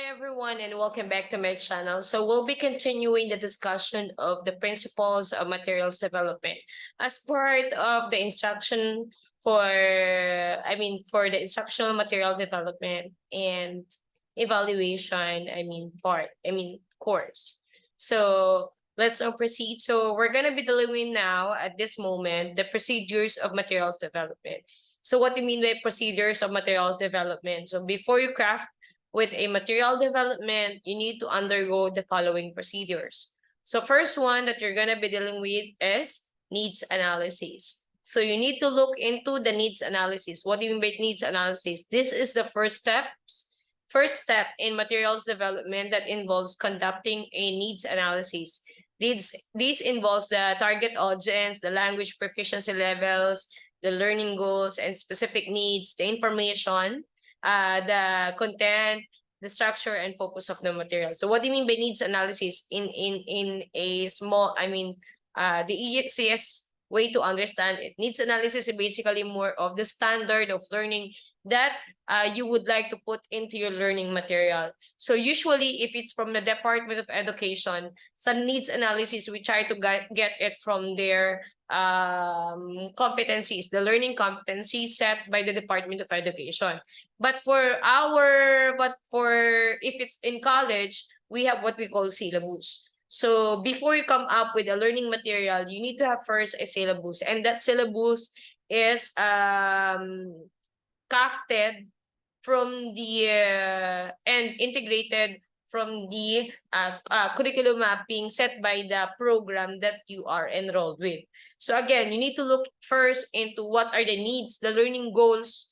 everyone, and welcome back to my channel. So we'll be continuing the discussion of the principles of materials development as part of the instruction for the instructional material development and evaluation, course. So let's now proceed. So we're going to be dealing now at this moment the procedures of materials development. So what do you mean by procedures of materials development? So before you craft with a material development, you need to undergo the following procedures. So first one that you're going to be dealing with is needs analysis. So you need to look into the needs analysis. What do you mean by needs analysis? This is the first step in materials development that involves conducting a needs analysis. These involves the target audience, the language proficiency levels, the learning goals and specific needs, the information, the content, the structure and focus of the material. So what do you mean by needs analysis in a small, the ECS way to understand it? Needs analysis is basically more of the standard of learning that you would like to put into your learning material. So usually if it's from the Department of Education, some needs analysis, we try to get it from their competencies, the learning competencies set by the Department of Education. But if it's in college, we have what we call syllabus. So before you come up with a learning material, you need to have first a syllabus, and that syllabus is crafted from the and integrated from the curriculum mapping set by the program that you are enrolled with. So again, you need to look first into what are the needs, the learning goals,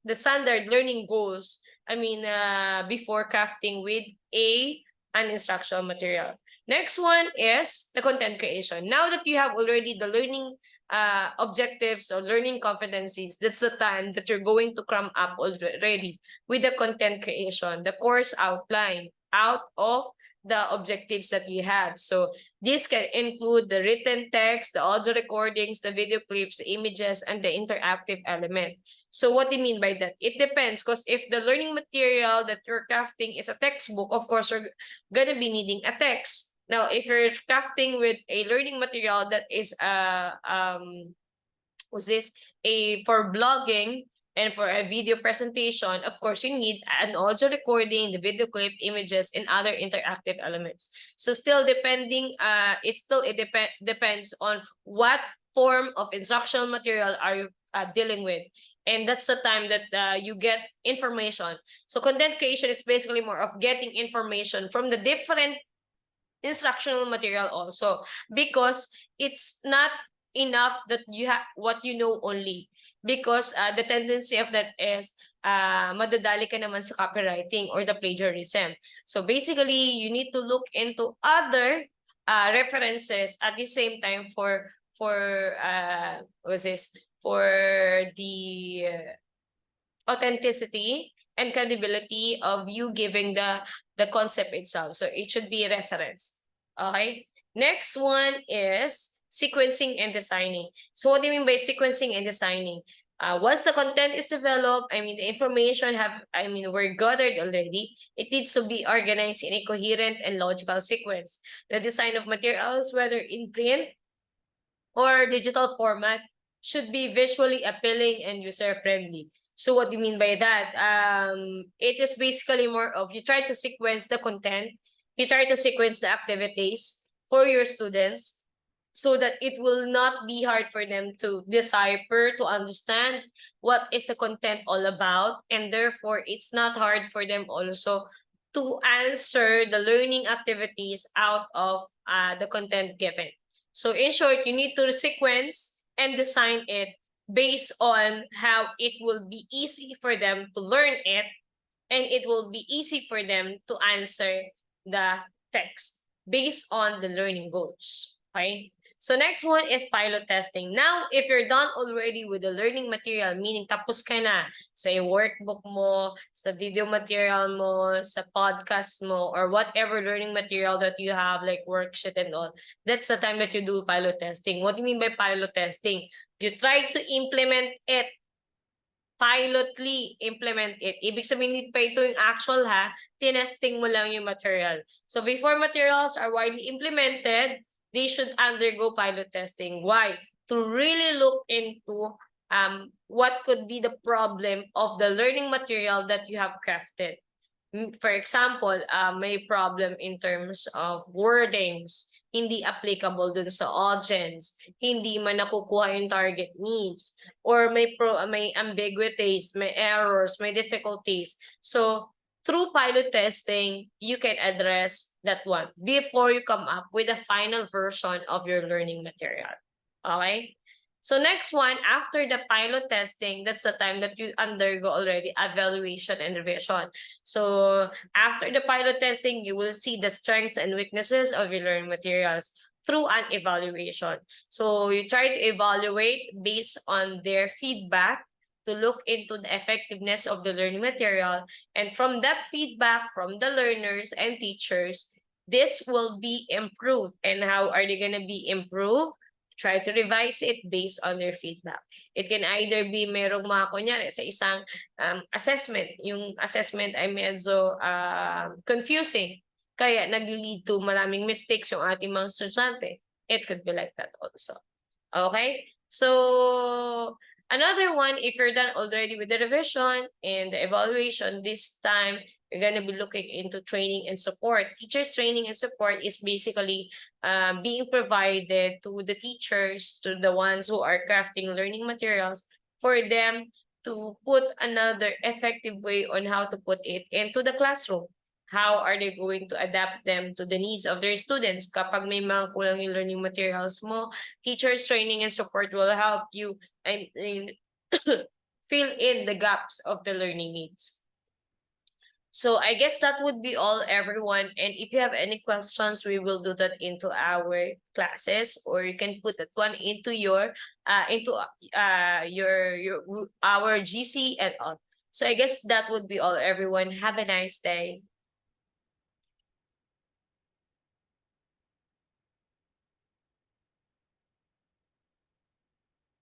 the standard learning goals, before crafting with an instructional material. Next one is the content creation. Now that you have already the learning objectives or learning competencies, that's the time that you're going to come up already with the content creation, the course outline out of the objectives that you have. So this can include the written text, the audio recordings, the video clips, images, and the interactive element. So what do you mean by that? It depends, because if the learning material that you're crafting is a textbook, of course, you're going to be needing a text. Now, if you're crafting with a learning material that is for blogging and for a video presentation, of course, you need an audio recording, the video clip, images, and other interactive elements. So still depending, depends on what form of instructional material are you dealing with. And that's the time that you get information. So content creation is basically more of getting information from the different instructional material also, because it's not enough that you have what you know only, because the tendency of that is madadali ka naman sa copywriting or the plagiarism. So basically, you need to look into other references at the same time for the authenticity and credibility of you giving the concept itself. So it should be referenced. Okay. Next one is sequencing and designing. So what do you mean by sequencing and designing? Once the content is developed, the information were gathered already, it needs to be organized in a coherent and logical sequence. The design of materials, whether in print or digital format, should be visually appealing and user-friendly. So what do you mean by that? It is basically more of you try to sequence the content, you try to sequence the activities for your students so that it will not be hard for them to decipher, to understand what is the content all about. And therefore, it's not hard for them also to answer the learning activities out of the content given. So in short, you need to sequence and design it based on how it will be easy for them to learn it, and it will be easy for them to answer the text based on the learning goals. Okay? So next one is pilot testing. Now, if you're done already with the learning material, meaning tapos ka na sa workbook mo, sa video material mo, sa podcast mo, or whatever learning material that you have, like worksheet and all, that's the time that you do pilot testing. What do you mean by pilot testing? You try to implement it pilotly implement it. Ibig sabihin, hindi pa ito yung actual ha, tinesting mo lang yung material. So before materials are widely implemented, they should undergo pilot testing. Why? To really look into what could be the problem of the learning material that you have crafted. For example, may problem in terms of wordings, hindi applicable dun sa audience, hindi man nakukuha yung target needs, or may ambiguities, may errors, may difficulties. So through pilot testing, you can address that one before you come up with a final version of your learning material. Okay? So next one, after the pilot testing, that's the time that you undergo already evaluation and revision. So after the pilot testing, you will see the strengths and weaknesses of your learning materials through an evaluation. So you try to evaluate based on their feedback to look into the effectiveness of the learning material. And from that feedback from the learners and teachers, this will be improved. And how are they going to be improved? Try to revise it based on their feedback. It can either be merong mga kunyari sa isang assessment. Yung assessment ay medyo confusing. Kaya nag-lead to maraming mistakes yung ating mga estudyante. It could be like that also. Okay? So, another one, if you're done already with the revision and the evaluation, this time, you're going to be looking into training and support. Teachers training and support is basically being provided to the teachers, to the ones who are crafting learning materials, for them to put another effective way on how to put it into the classroom. How are they going to adapt them to the needs of their students? Kapag may mga kulang yung learning materials mo, teachers training and support will help you fill in the gaps of the learning needs. So I guess that would be all, everyone. And if you have any questions, we will do that into our classes, or you can put that one into your our GC and all. So I guess that would be all, everyone. Have a nice day.